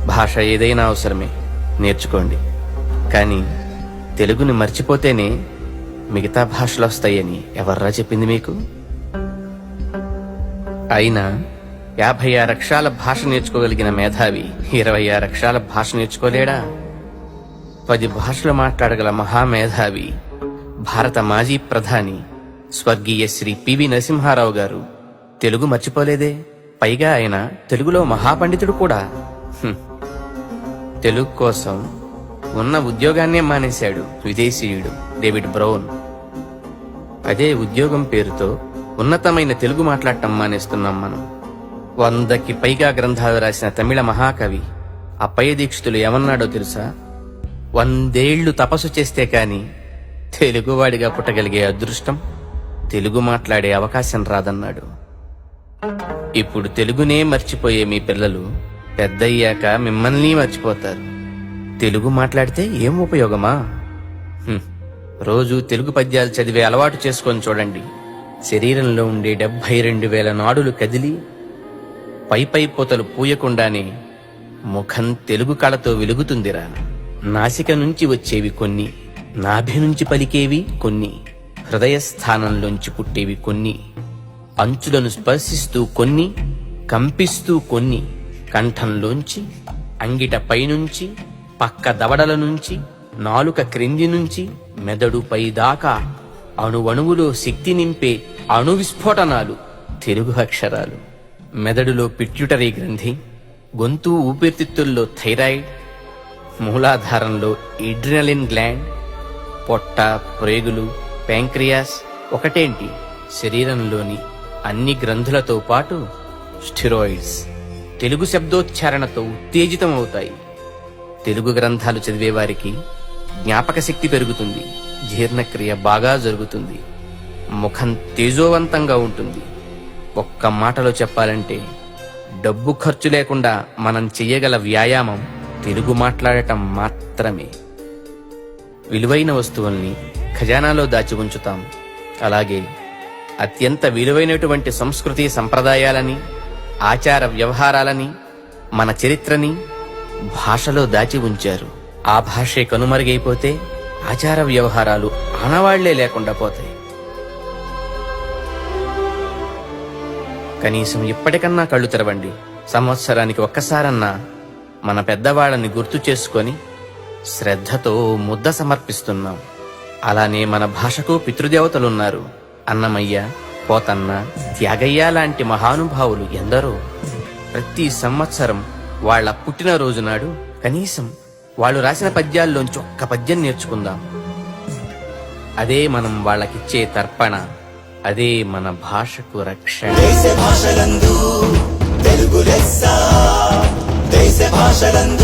భాష ఏదైనా అవసరమే, నేర్చుకోండి. కానీ తెలుగుని మర్చిపోతేనే మిగతా భాషలు వస్తాయని ఎవర్రా చెప్పింది మీకు? అయినా 56 అక్షరాల భాష నేర్చుకోగలిగిన మేధావి 26 అక్షరాల భాష నేర్చుకోలేడా? 10 భాషలు మాట్లాడగల మహామేధావి భారత మాజీ ప్రధాని స్వర్గీయ శ్రీ పివి నరసింహారావు గారు తెలుగు మర్చిపోలేదే. పైగా ఆయన తెలుగులో మహాపండితుడు కూడా. తెలుగు కోసం ఉన్న ఉద్యోగాన్నే మానేశాడు విదేశీయుడు డేవిడ్ బ్రౌన్. అదే ఉద్యోగం పేరుతో ఉన్నతమైన తెలుగు మాట్లాడటం మానేస్తున్నాం మనం. 100కి పైగా గ్రంథాలు రాసిన తమిళ మహాకవి అప్పయ్య దీక్షితులు ఏమన్నాడో తెలుసా? 100 ఏళ్లు తపస్సు చేస్తే కాని తెలుగువాడిగా పుట్టగలిగే అదృష్టం, తెలుగు మాట్లాడే అవకాశం రాదన్నాడు. ఇప్పుడు తెలుగునే మర్చిపోయే మీ పిల్లలు పెద్దయ్యాక మిమ్మల్ని మర్చిపోతారు. తెలుగు మాట్లాడితే ఏం ఉపయోగమా? రోజు తెలుగు పద్యాలు చదివే అలవాటు చేసుకొని చూడండి. శరీరంలో ఉండే 72,000 నాడులు కదిలి పై పోతలు పూయకుండానే ముఖం తెలుగు కళతో వెలుగుతుందిరా. నాసిక నుంచి వచ్చేవి కొన్ని, నాభి నుంచి పలికేవి కొన్ని, హృదయ స్థానంలోంచి పుట్టేవి కొన్ని, అంచులను స్పర్శిస్తూ కొన్ని, కంపిస్తూ కొన్ని, కంఠంలోంచి, అంగిట పైనుంచి, పక్క దవడల నుంచి, నాలుక క్రింది నుంచి, మెదడు పై దాకా అణువణువులో శక్తి నింపే అణువిస్ఫోటనాలు తెలుగు అక్షరాలు. మెదడులో పిట్యూటరీ గ్రంథి, గొంతు ఊపిరితిత్తుల్లో థైరాయిడ్, మూలాధారంలో ఎడ్రినలిన్ గ్లాండ్, పొట్ట, ప్రేగులు, ప్యాంక్రియాస్ ఒకటేంటి శరీరంలోని అన్ని గ్రంథులతో పాటు స్టెరాయిడ్స్ తెలుగు శబ్దోచ్చారణతో ఉత్తేజితమవుతాయి. తెలుగు గ్రంథాలు చదివేవారికి జ్ఞాపక శక్తి పెరుగుతుంది, జీర్ణక్రియ బాగా జరుగుతుంది, ముఖం తేజోవంతంగా ఉంటుంది. ఒక్క మాటలో చెప్పాలంటే డబ్బు ఖర్చు లేకుండా మనం చెయ్యగల వ్యాయామం తెలుగు మాట్లాడటం మాత్రమే. విలువైన వస్తువుల్ని ఖజానాలో దాచి ఉంచుతాం. అలాగే అత్యంత విలువైనటువంటి సంస్కృతి సంప్రదాయాలని, ఆచార వ్యవహారాలని, మన చరిత్రని భాషలో దాచి ఉంచారు. ఆ భాషే కనుమరుగైపోతే ఆచార వ్యవహారాలు ఆనవాళ్లే లేకుండా పోతాయి. కనీసం ఇప్పటికన్నా కళ్ళు తెరవండి. సంవత్సరానికి ఒక్కసారన్నా మన పెద్దవాళ్ళని గుర్తు చేసుకొని శ్రద్ధతో ముద్ద సమర్పిస్తున్నాం. అలానే మన భాషకు పితృదేవతలున్నారు. అన్నమయ్య, పోతన్న, త్యాగయ్య లాంటి మహానుభావులు ఎందరో. ప్రతి సంవత్సరం వాళ్ల పుట్టినరోజు నాడు కనీసం వాళ్ళు రాసిన పద్యాల్లోంచి ఒక్క పద్యం నేర్చుకుందాం. అదే మనం వాళ్ళకిచ్చే తర్పణ, అదే మన భాషకు రక్షణ. దేశ భాషలందు తెలుగు లెస్స, దేశ భాషలందు